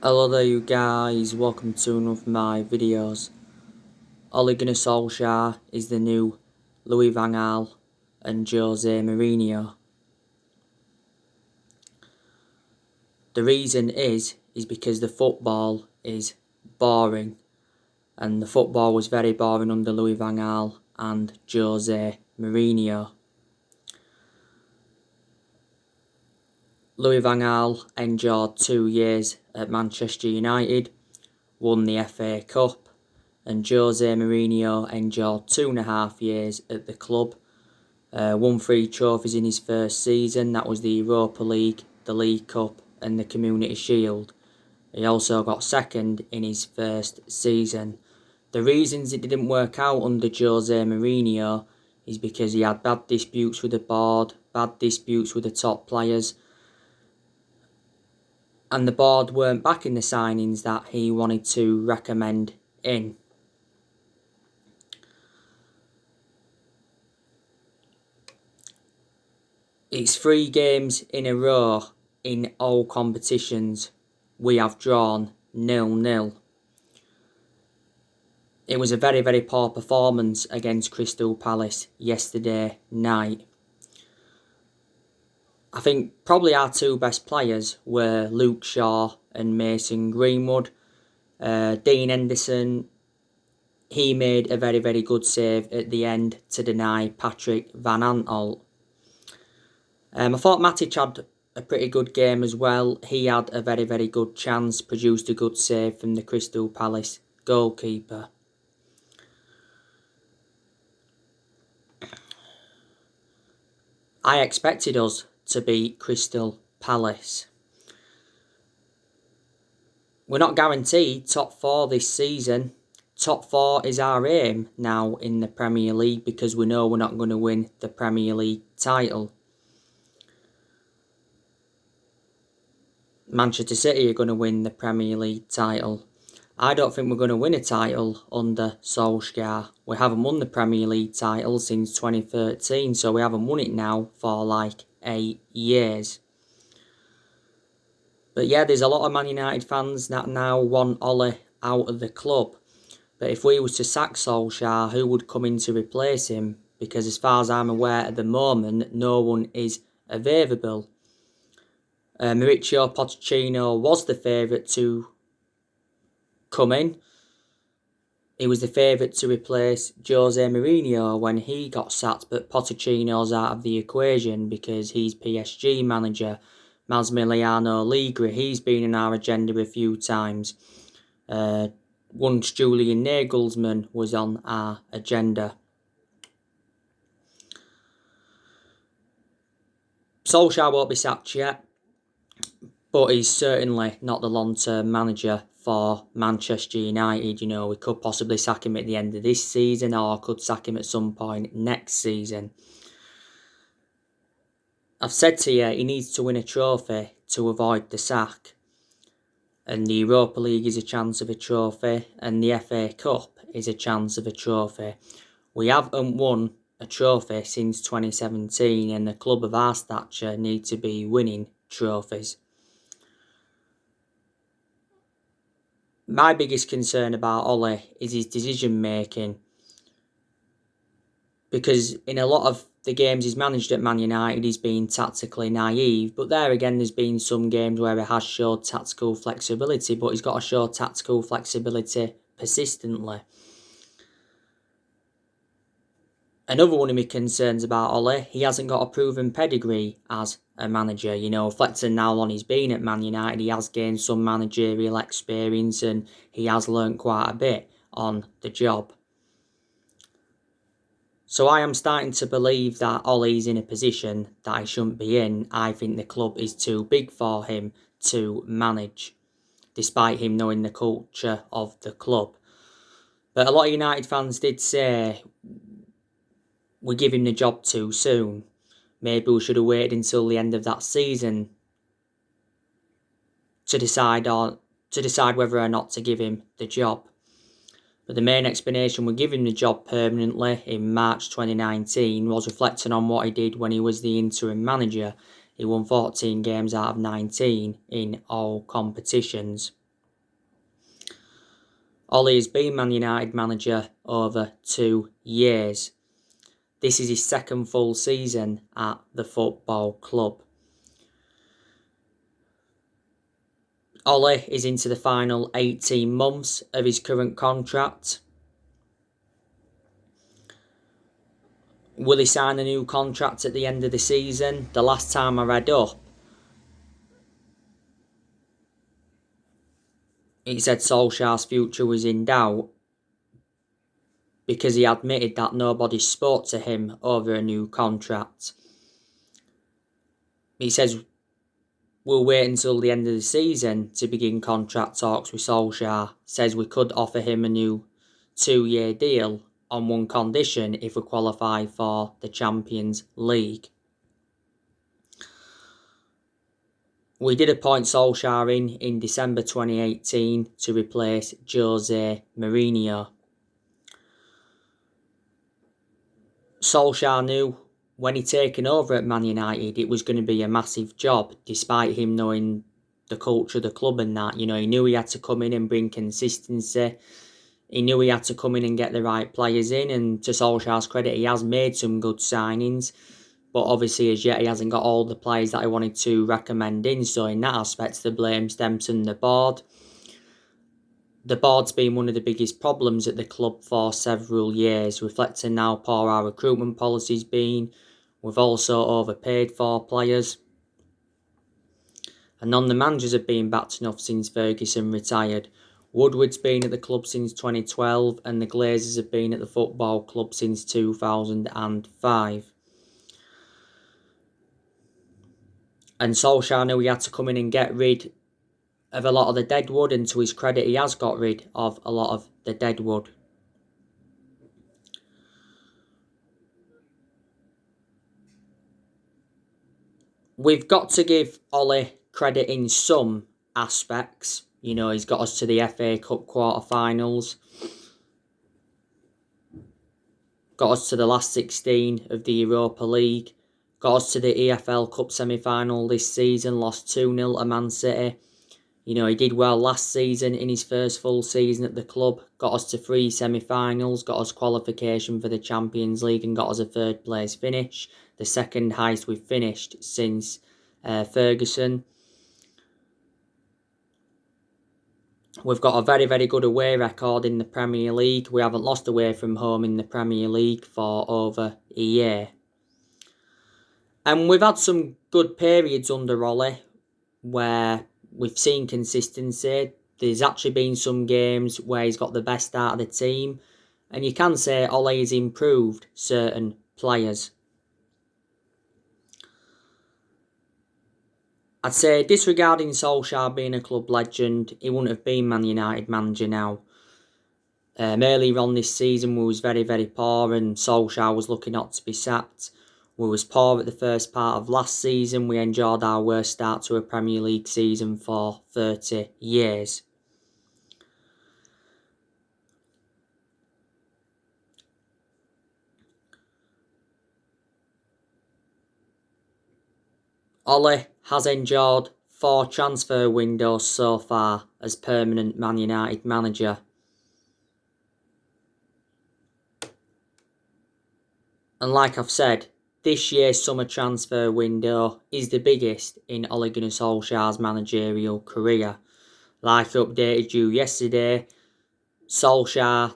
Hello there you guys, welcome to one of my videos. Ole Gunnar Solskjaer is the new Louis van Gaal and Jose Mourinho. The reason is because the football is boring, and the football was very boring under Louis van Gaal and Jose Mourinho. Louis van Gaal endured 2 years at Manchester United, won the FA Cup, and Jose Mourinho endured 2.5 years at the club. Won 3 trophies in his first season. That was the Europa League, the League Cup and the Community Shield. He also got second in his first season. The reasons it didn't work out under Jose Mourinho is because he had bad disputes with the board, bad disputes with the top players, and the board weren't backing the signings that he wanted to recommend in. It's 3 games in a row in all competitions we have drawn 0-0. It was a very, very poor performance against Crystal Palace yesterday night. I think probably our 2 best players were Luke Shaw and Mason Greenwood. Dean Henderson, he made a very, very good save at the end to deny Patrick Van Aanholt. I thought Matic had a pretty good game as well. He had a very, very good chance, produced a good save from the Crystal Palace goalkeeper. I expected us to beat Crystal Palace. We're not guaranteed top 4 this season. Top 4 is our aim now in the Premier League because we know we're not going to win the Premier League title. Manchester City are going to win the Premier League title. I don't think we're going to win a title under Solskjaer. We haven't won the Premier League title since 2013, so we haven't won it now for like 8 years. But yeah, there's a lot of Man United fans that now want Ole out of the club. But if we was to sack Solskjaer, who would come in to replace him? Because as far as I'm aware at the moment, no one is available. Maurizio Pochettino was the favourite to come in. He was the favourite to replace Jose Mourinho when he got sacked, but Pochettino's out of the equation because he's PSG manager. Massimiliano Allegri, he's been in our agenda a few times. Once Julian Nagelsmann was on our agenda. Solskjaer won't be sacked yet, but he's certainly not the long-term manager for Manchester United. You know, we could possibly sack him at the end of this season or could sack him at some point next season. I've said to you, he needs to win a trophy to avoid the sack. And the Europa League is a chance of a trophy, and the FA Cup is a chance of a trophy. We haven't won a trophy since 2017, and the club of our stature need to be winning trophies. My biggest concern about Ole is his decision making, because in a lot of the games he's managed at Man United, he's been tactically naive. But there again, there's been some games where he has showed tactical flexibility, but he's got to show tactical flexibility persistently. Another one of my concerns about Ole, he hasn't got a proven pedigree as a manager. You know, reflecting now on he's been at Man United, he has gained some managerial experience and he has learnt quite a bit on the job. So I am starting to believe that Ole's in a position that he shouldn't be in. I think the club is too big for him to manage, despite him knowing the culture of the club. But a lot of United fans did say we give him the job too soon. Maybe we should have waited until the end of that season to decide whether or not to give him the job. But the main explanation we give him the job permanently in March 2019 was reflecting on what he did when he was the interim manager. He won 14 games out of 19 in all competitions. Ollie has been Man United manager over 2 years. This is his second full season at the football club. Ollie is into the final 18 months of his current contract. Will he sign a new contract at the end of the season? The last time I read up, it said Solskjaer's future was in doubt because he admitted that nobody spoke to him over a new contract. He says we'll wait until the end of the season to begin contract talks with Solskjaer. Says we could offer him a new 2-year deal on one condition: if we qualify for the Champions League. We did appoint Solskjaer in December 2018 to replace Jose Mourinho. Solskjaer knew when he taken over at Man United it was going to be a massive job, despite him knowing the culture of the club and that. He knew he had to come in and bring consistency. He knew he had to come in and get the right players in, and to Solskjaer's credit, he has made some good signings. But obviously, as yet, he hasn't got all the players that I wanted to recommend in. So in that aspect, the blame stems from the board. The board's been one of the biggest problems at the club for several years, reflecting how poor our recruitment policy's been. We've also overpaid for players. And none of the managers have been backed enough since Ferguson retired. Woodward's been at the club since 2012, and the Glazers have been at the football club since 2005. And Solskjaer knew he had to come in and get rid of a lot of the deadwood, and to his credit, he has got rid of a lot of the deadwood. We've got to give Ollie credit in some aspects. He's got us to the FA Cup quarter-finals. Got us to the last 16 of the Europa League. Got us to the EFL Cup semi-final this season. Lost 2-0 to Man City. He did well last season in his first full season at the club. Got us to 3 semi-finals. Got us qualification for the Champions League and got us a 3rd place finish. The second highest we've finished since Ferguson. We've got a very, very good away record in the Premier League. We haven't lost away from home in the Premier League for over a year. And we've had some good periods under Ollie where we've seen consistency. There's actually been some games where he's got the best out of the team. And you can say Ollie has improved certain players. I'd say, disregarding Solskjaer being a club legend, he wouldn't have been Man United manager now. Earlier on this season, we was very, very poor and Solskjaer was looking not to be sacked. We was poor at the first part of last season. We enjoyed our worst start to a Premier League season for 30 years. Ollie has enjoyed 4 transfer windows so far as permanent Man United manager. And like I've said, this year's summer transfer window is the biggest in Ole Gunnar Solskjaer's managerial career. Like I updated you yesterday, Solskjaer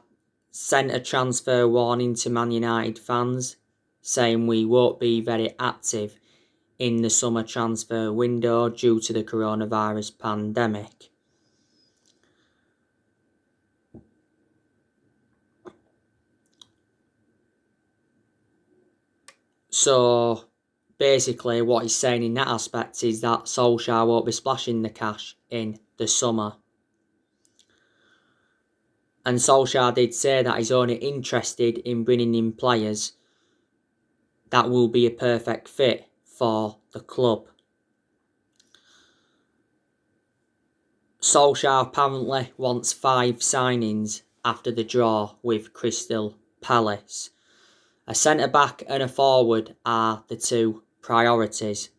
sent a transfer warning to Man United fans, saying we won't be very active in the summer transfer window due to the coronavirus pandemic. So basically what he's saying in that aspect is that Solskjaer won't be splashing the cash in the summer. And Solskjaer did say that he's only interested in bringing in players that will be a perfect fit for the club. Solskjaer apparently wants 5 signings after the draw with Crystal Palace. A centre-back and a forward are the 2 priorities.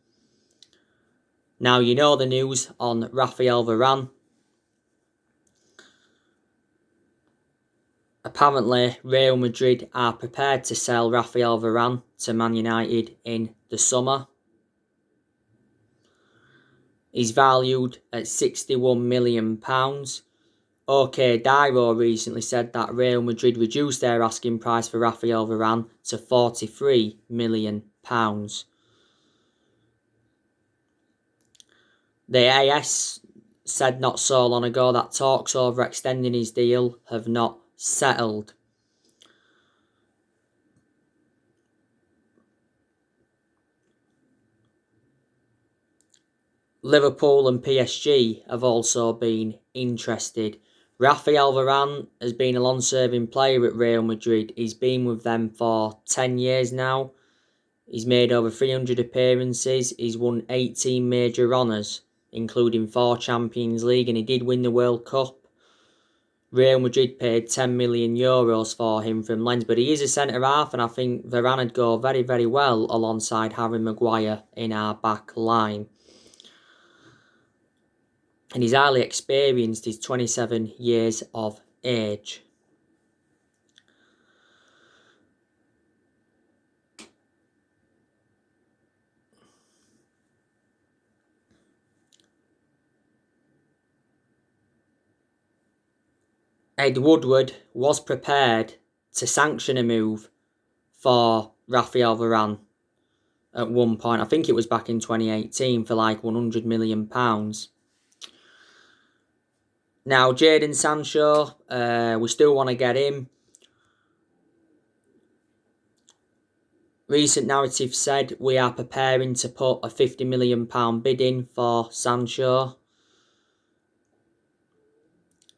Now you know the news on Raphael Varane. Apparently, Real Madrid are prepared to sell Rafael Varane to Man United in the summer. He's valued at £61 million. OK Dairo recently said that Real Madrid reduced their asking price for Rafael Varane to £43 million. The AS said not so long ago that talks over extending his deal have not settled. Liverpool and PSG have also been interested. Rafael Varane has been a long-serving player at Real Madrid. He's been with them for 10 years now. He's made over 300 appearances. He's won 18 major honours, including 4 Champions League, and he did win the World Cup. Real Madrid paid €10 million for him from Lens, but he is a centre-half, and I think Varane would go very, very well alongside Harry Maguire in our back line. And he's highly experienced. He's 27 years of age. Ed Woodward was prepared to sanction a move for Rafael Varane at one point. I think it was back in 2018 for like £100 million. Now, Jadon Sancho, we still want to get him. Recent narrative said we are preparing to put a £50 million bid in for Sancho.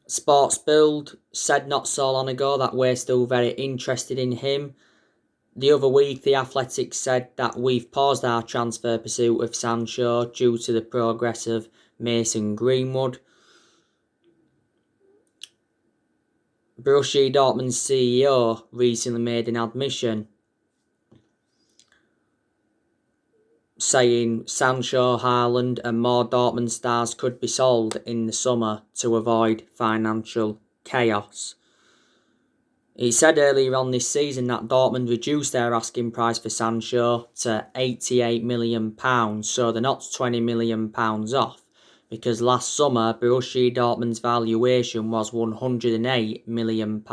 Sports Build said not so long ago that we're still very interested in him. The other week, The Athletic said that we've paused our transfer pursuit of Sancho due to the progress of Mason Greenwood. Borussia Dortmund's CEO recently made an admission saying Sancho, Haaland and more Dortmund stars could be sold in the summer to avoid financial chaos. He said earlier on this season that Dortmund reduced their asking price for Sancho to £88 million, so they're not £20 million off, because last summer Borussia Dortmund's valuation was £108 million.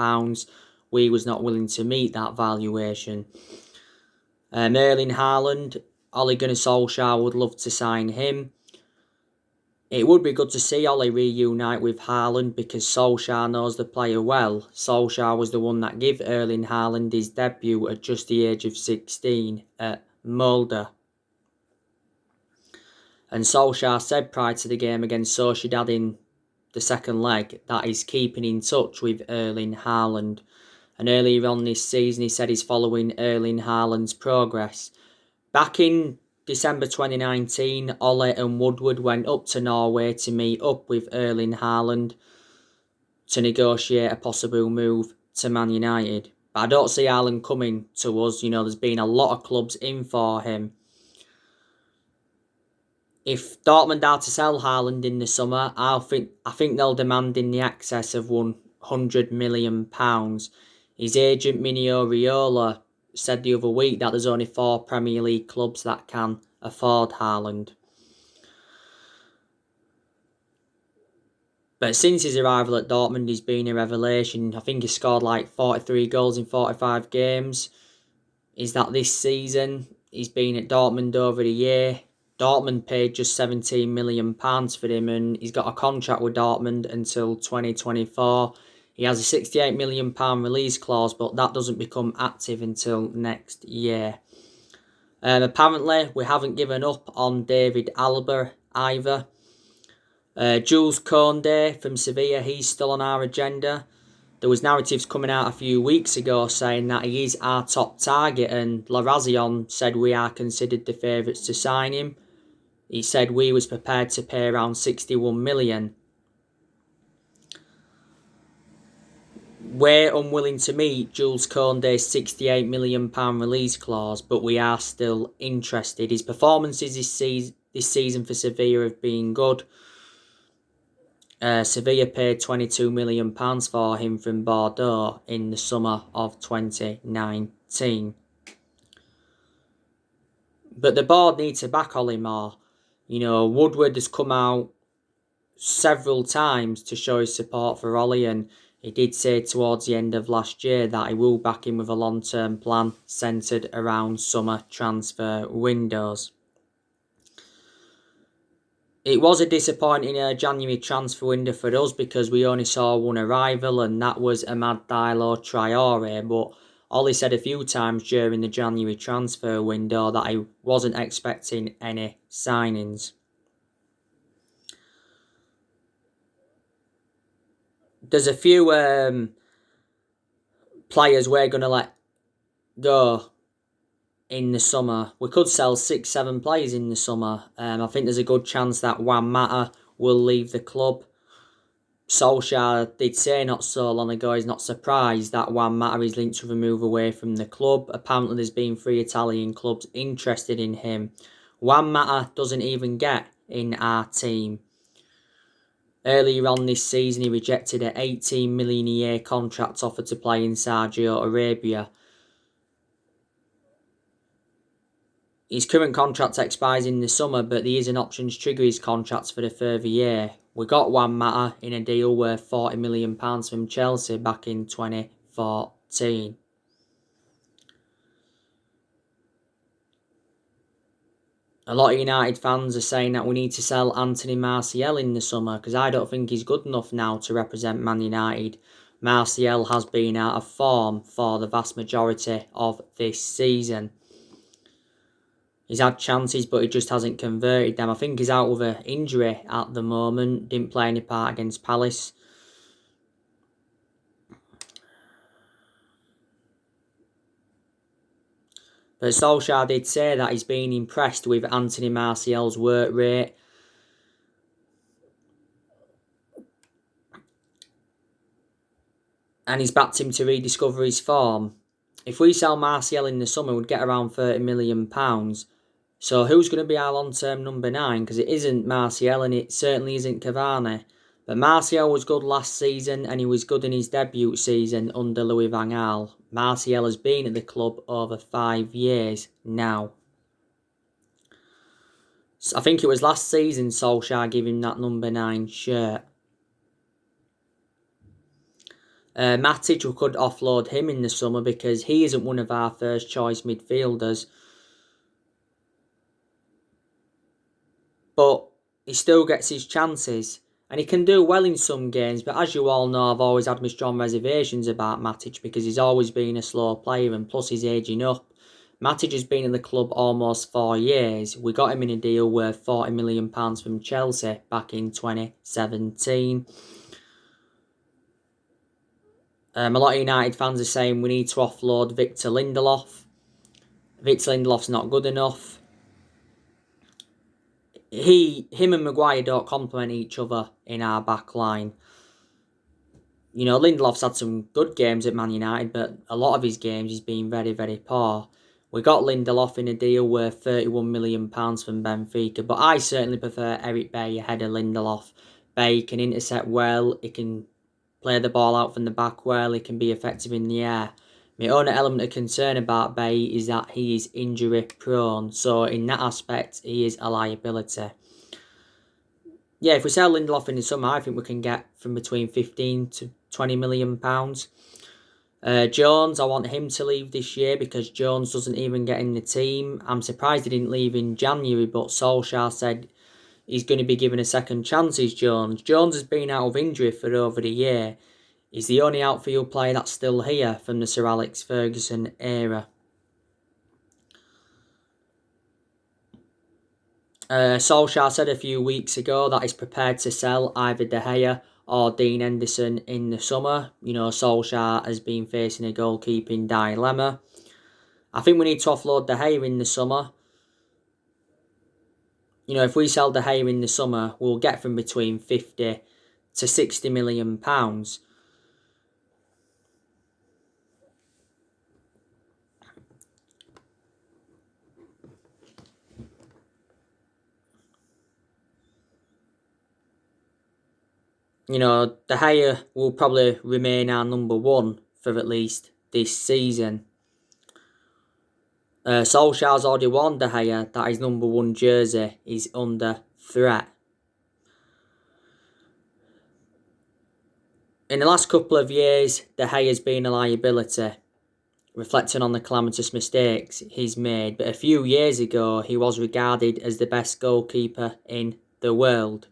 We was not willing to meet that valuation. Erling Haaland, Ole Gunnar Solskjaer would love to sign him. It would be good to see Ole reunite with Haaland because Solskjaer knows the player well. Solskjaer was the one that gave Erling Haaland his debut at just the age of 16 at Molde. And Solskjaer said prior to the game against Sociedad in the second leg that he's keeping in touch with Erling Haaland. And earlier on this season he said he's following Erling Haaland's progress. Back in December 2019, Ole and Woodward went up to Norway to meet up with Erling Haaland to negotiate a possible move to Man United. But I don't see Haaland coming to us. You know, there's been a lot of clubs in for him. If Dortmund are to sell Haaland in the summer, I think they'll demand in the excess of £100 million. His agent Mino Raiola said the other week that there's only 4 Premier League clubs that can afford Haaland. But since his arrival at Dortmund, he's been a revelation. I think he scored like 43 goals in 45 games. Is that this season? He's been at Dortmund over a year. Dortmund paid just £17 million for him, and he's got a contract with Dortmund until 2024. He has a £68 million release clause, but that doesn't become active until next year. Apparently, we haven't given up on David Alaba either. Jules Koundé from Sevilla, he's still on our agenda. There was narratives coming out a few weeks ago saying that he is our top target, and La Razzion said we are considered the favourites to sign him. He said we was prepared to pay around £61 million. We're unwilling to meet Jules Koundé's £68 million release clause, but we are still interested. His performances this season for Sevilla have been good. Sevilla paid £22 million for him from Bordeaux in the summer of 2019. But the board need to back Ollie more. Woodward has come out several times to show his support for Ollie, and he did say towards the end of last year that he will back him with a long-term plan centred around summer transfer windows. It was a disappointing January transfer window for us because we only saw one arrival, and that was Amad Diallo Traore, but Ollie said a few times during the January transfer window that he wasn't expecting any signings. There's a few players we're going to let go in the summer. We could sell 6-7 players in the summer. I think there's a good chance that Juan Mata will leave the club. Solskjaer did say not so long ago he's not surprised that Juan Mata is linked with a move away from the club. Apparently there's been 3 Italian clubs interested in him. Juan Mata doesn't even get in our team. Earlier on this season he rejected an $18 million a year contract offer to play in Saudi Arabia. His current contract expires in the summer, but there is an option to trigger his contracts for the further year. We got Juan Mata in a deal worth £40 million from Chelsea back in 2014. A lot of United fans are saying that we need to sell Anthony Martial in the summer because I don't think he's good enough now to represent Man United. Martial has been out of form for the vast majority of this season. He's had chances, but he just hasn't converted them. I think he's out with an injury at the moment. Didn't play any part against Palace. But Solskjaer did say that he's been impressed with Anthony Martial's work rate. And he's backed him to rediscover his form. If we sell Martial in the summer, we'd get around £30 million. So who's going to be our long-term number 9? Because it isn't Martial and it certainly isn't Cavani. But Martial was good last season and he was good in his debut season under Louis van Gaal. Martial has been at the club over 5 years now. So I think it was last season Solskjaer gave him that number 9 shirt. Matic, we could offload him in the summer because he isn't one of our first choice midfielders. But he still gets his chances. And he can do well in some games, but as you all know, I've always had my strong reservations about Matic because he's always been a slow player and plus he's ageing up. Matic has been in the club almost 4 years. We got him in a deal worth £40 million from Chelsea back in 2017. A lot of United fans are saying we need to offload Victor Lindelof. Victor Lindelof's not good enough. Him and Maguire don't complement each other in our back line. Lindelof's had some good games at Man United, but a lot of his games he's been very, very poor. We got Lindelof in a deal worth £31 million from Benfica, but I certainly prefer Eric Bailly ahead of Lindelof. Bailly can intercept well, he can play the ball out from the back well, he can be effective in the air. My only element of concern about Bailly is that he is injury prone, so in that aspect he is a liability. Yeah, if we sell Lindelof in the summer, I think we can get from between £15 to £20 million. Jones, I want him to leave this year because Jones doesn't even get in the team. I'm surprised he didn't leave in January, but Solskjaer said he's going to be given a second chances, Jones. Jones has been out of injury for over a year. He's the only outfield player that's still here from the Sir Alex Ferguson era. Solskjaer said a few weeks ago that he's prepared to sell either De Gea or Dean Henderson in the summer. Solskjaer has been facing a goalkeeping dilemma. I think we need to offload De Gea in the summer. If we sell De Gea in the summer, we'll get from between £50 to £60 million. De Gea will probably remain our number one for at least this season. Solskjaer's already warned De Gea that his number one jersey is under threat. In the last couple of years, De Gea's been a liability, reflecting on the calamitous mistakes he's made. But a few years ago, he was regarded as the best goalkeeper in the world.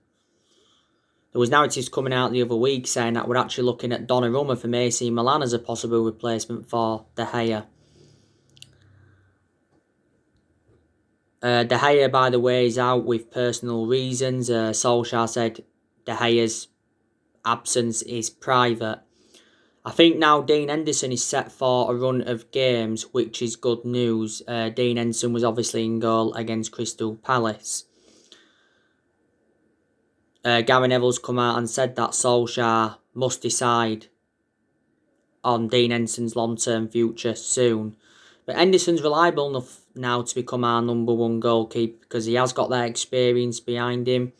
There was narratives coming out the other week saying that we're actually looking at Donnarumma from AC Milan as a possible replacement for De Gea. De Gea, by the way, is out with personal reasons. Solskjaer said De Gea's absence is private. I think now Dean Henderson is set for a run of games, which is good news. Dean Henderson was obviously in goal against Crystal Palace. Gary Neville's come out and said that Solskjaer must decide on Dean Henderson's long-term future soon. But Henderson's reliable enough now to become our number one goalkeeper because he has got that experience behind him.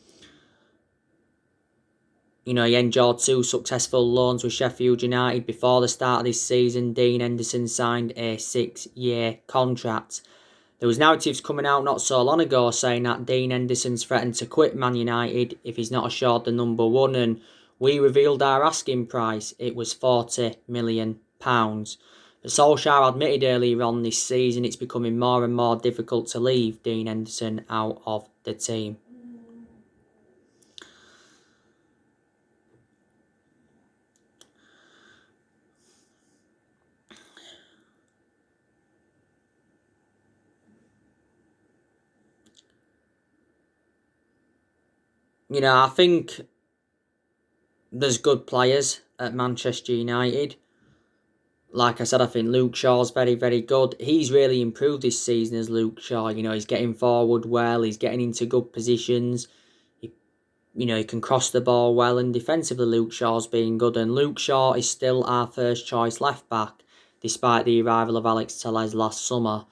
He endured 2 successful loans with Sheffield United before the start of this season. Dean Henderson signed a 6-year contract. There was narratives coming out not so long ago saying that Dean Henderson's threatened to quit Man United if he's not assured the number one, and we revealed our asking price. It was £40 million. But Solskjaer admitted earlier on this season it's becoming more and more difficult to leave Dean Henderson out of the team. I think there's good players at Manchester United. Like I said, I think Luke Shaw's very, very good. He's really improved this season as Luke Shaw. He's getting forward well. He's getting into good positions. He can cross the ball well. And defensively, Luke Shaw's being good. And Luke Shaw is still our first choice left back, despite the arrival of Alex Telles last summer.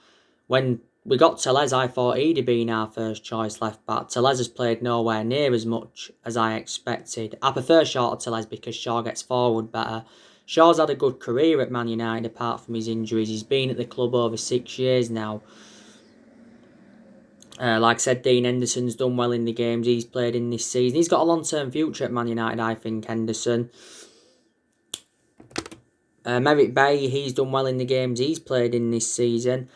When we got Telles, I thought he'd have been our first choice left back. Telles has played nowhere near as much as I expected. I prefer Shaw to Telles because Shaw gets forward better. Shaw's had a good career at Man United apart from his injuries. He's been at the club over 6 years now. Like I said, Dean Henderson's done well in the games he's played in this season. He's got a long-term future at Man United, I think, Henderson. Merritt Bay, he's done well in the games he's played in this season.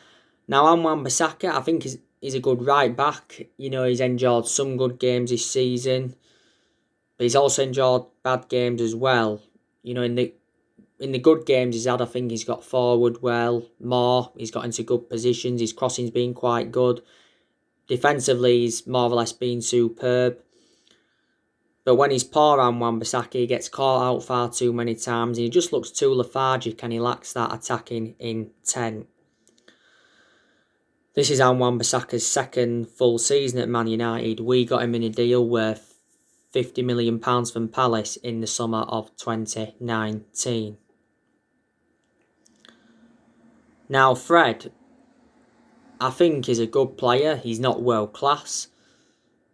Now, Wan-Bissaka, I think he's a good right back. He's enjoyed some good games this season, but he's also enjoyed bad games as well. In the good games he's had, I think he's got forward well, more. He's got into good positions. His crossing's been quite good. Defensively, he's more or less been superb. But when he's poor on Wan-Bissaka, he gets caught out far too many times. And he just looks too lethargic and he lacks that attacking intent. This is Wan-Bissaka's second full season at Man United. We got him in a deal worth £50 million from Palace in the summer of 2019. Now, Fred, I think he's a good player. He's not world class.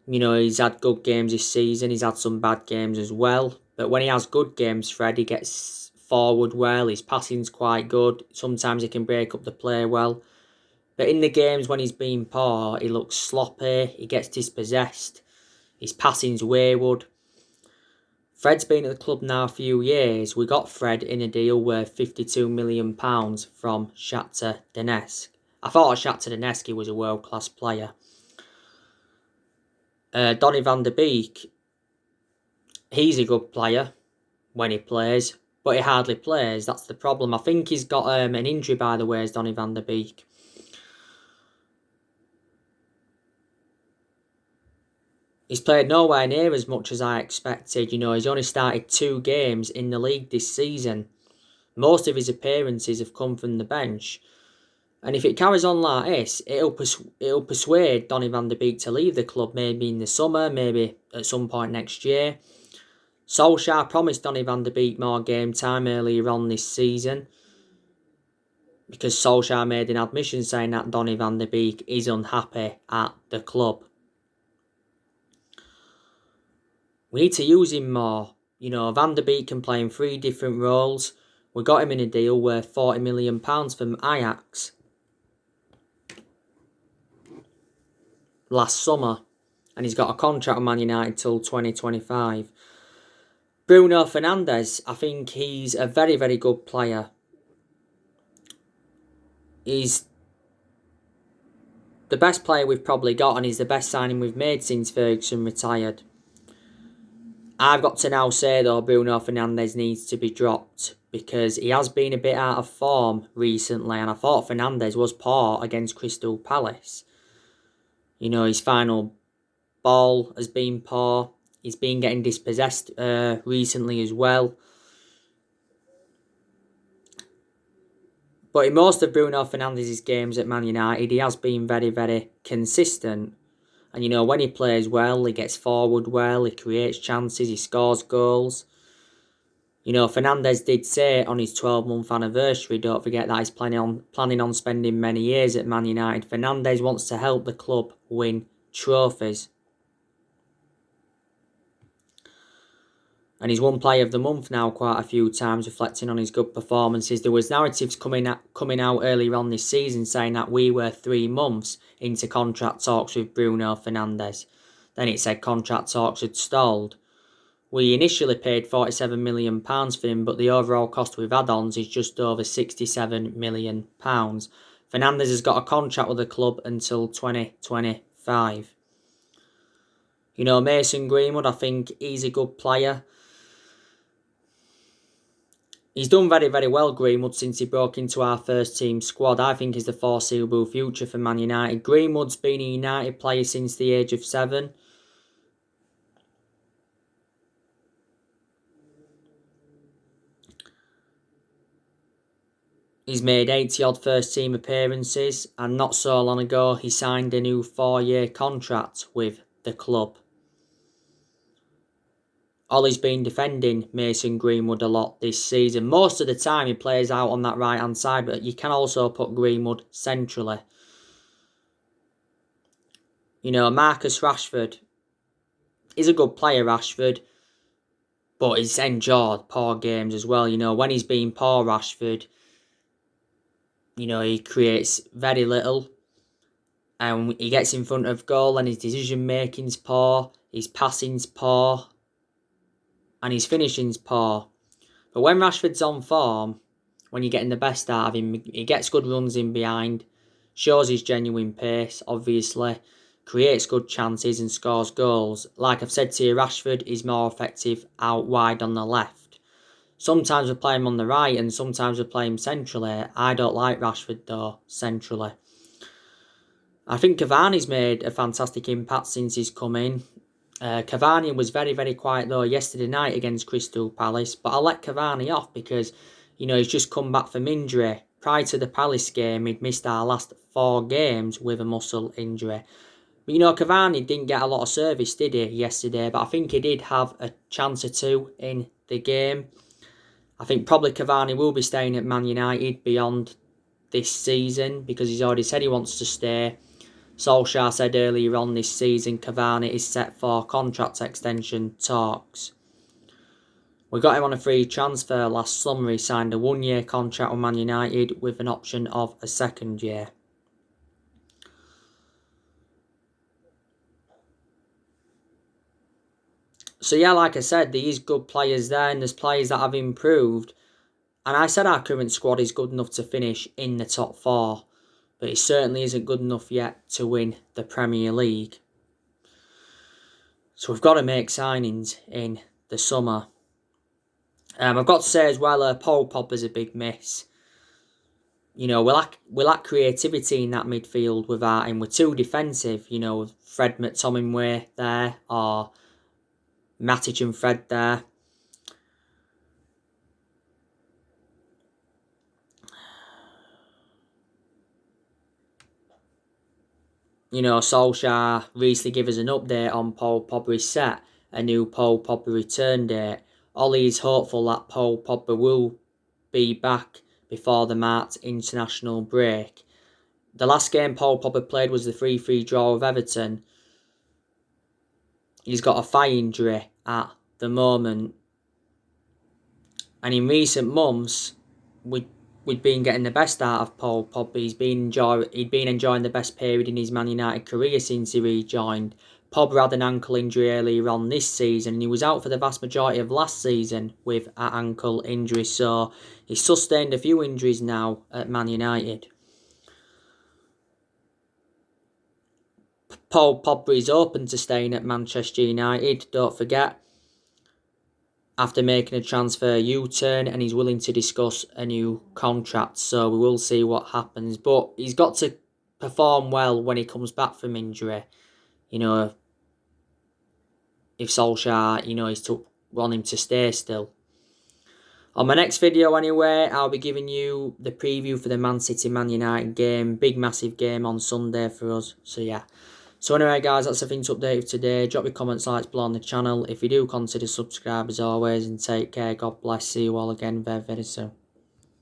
He's had good games this season. He's had some bad games as well. But when he has good games, Fred, he gets forward well. His passing's quite good. Sometimes he can break up the play well. But in the games when he's been poor, he looks sloppy. He gets dispossessed. His passing's wayward. Fred's been at the club now a few years. We got Fred in a deal worth £52 million from Shakhtar Donetsk. I thought Shakhtar Donetsk was a world-class player. Donny van der Beek, he's a good player when he plays, but he hardly plays. That's the problem. I think he's got an injury, by the way, as Donny van der Beek. He's played nowhere near as much as I expected. He's only started 2 games in the league this season. Most of his appearances have come from the bench. And if it carries on like this, it'll persuade Donny van der Beek to leave the club, maybe in the summer, maybe at some point next year. Solskjaer promised Donny van der Beek more game time earlier on this season, because Solskjaer made an admission saying that Donny van der Beek is unhappy at the club. We need to use him more. Van der Beek can play in 3 different roles. We got him in a deal worth £40 million from Ajax last summer, and he's got a contract with Man United till 2025. Bruno Fernandes, I think he's a very, very good player. He's the best player we've probably got, and he's the best signing we've made since Ferguson retired. I've got to now say, though, Bruno Fernandes needs to be dropped because he has been a bit out of form recently, and I thought Fernandes was poor against Crystal Palace. His final ball has been poor. He's been getting dispossessed recently as well. But in most of Bruno Fernandes' games at Man United, he has been very, very consistent. And when he plays well, he gets forward well, he creates chances, he scores goals. Fernandes did say on his 12-month anniversary, don't forget that he's planning on spending many years at Man United. Fernandes wants to help the club win trophies. And he's won Player of the Month now quite a few times, reflecting on his good performances. There was narratives coming out earlier on this season saying that we were 3 months into contract talks with Bruno Fernandes. Then it said contract talks had stalled. We initially paid £47 million for him, but the overall cost with add-ons is just over £67 million. Fernandes has got a contract with the club until 2025. Mason Greenwood, I think he's a good player. He's done very, very well, Greenwood, since he broke into our first team squad. I think he's the foreseeable future for Man United. Greenwood's been a United player since the age of 7. He's made 80-odd first-team appearances, and not so long ago, he signed a new 4-year contract with the club. Ollie's been defending Mason Greenwood a lot this season. Most of the time he plays out on that right-hand side, but you can also put Greenwood centrally. Marcus Rashford is a good player, Rashford, but he's endured poor games as well. When he's been poor, Rashford, he creates very little. And he gets in front of goal and his decision-making's poor, his passing's poor, and his finishing's poor. But when Rashford's on form, when you're getting the best out of him, he gets good runs in behind, shows his genuine pace, obviously, creates good chances and scores goals. Like I've said to you, Rashford is more effective out wide on the left. Sometimes we play him on the right and sometimes we play him centrally. I don't like Rashford though, centrally. I think Cavani's made a fantastic impact since he's come in. Cavani was very, very quiet though yesterday night against Crystal Palace, but I let Cavani off because, he's just come back from injury. Prior to the Palace game, he'd missed our last 4 games with a muscle injury. But Cavani didn't get a lot of service, did he, yesterday? But I think he did have a chance or 2 in the game. I think probably Cavani will be staying at Man United beyond this season because he's already said he wants to stay. Solskjaer said earlier on this season Cavani is set for contract extension talks. We got him on a free transfer last summer. He signed a 1-year contract with Man United with an option of a 2nd year. So yeah, like I said, there is good players there and there's players that have improved. And I said our current squad is good enough to finish in the top 4. But it certainly isn't good enough yet to win the Premier League. So we've got to make signings in the summer. I've got to say as well, Paul Pogba's a big miss. We lack creativity in that midfield without him. We're too defensive, Fred McTominay there, or Matic and Fred there. Solskjaer recently gave us an update on Paul Pogba's set a new Paul Pogba return date. Ollie is hopeful that Paul Pogba will be back before the March international break. The last game Paul Pogba played was the 3-3 draw with Everton. He's got a thigh injury at the moment. And in recent months, we'd been getting the best out of Paul Pogba. He'd been enjoying the best period in his Man United career since he rejoined. Pogba had an ankle injury earlier on this season, and he was out for the vast majority of last season with an ankle injury. So he's sustained a few injuries now at Man United. Paul Pogba is open to staying at Manchester United, don't forget, after making a transfer U-turn, and he's willing to discuss a new contract. So we will see what happens. But he's got to perform well when he comes back from injury. You know, if Solskjaer, want him to stay still. On my next video anyway, I'll be giving you the preview for the Man City Man United game. Big massive game on Sunday for us. So yeah. So anyway guys, that's everything to update today. Drop your comments, likes below on the channel. If you do, consider subscribe as always, and take care. God bless. See you all again very, very soon.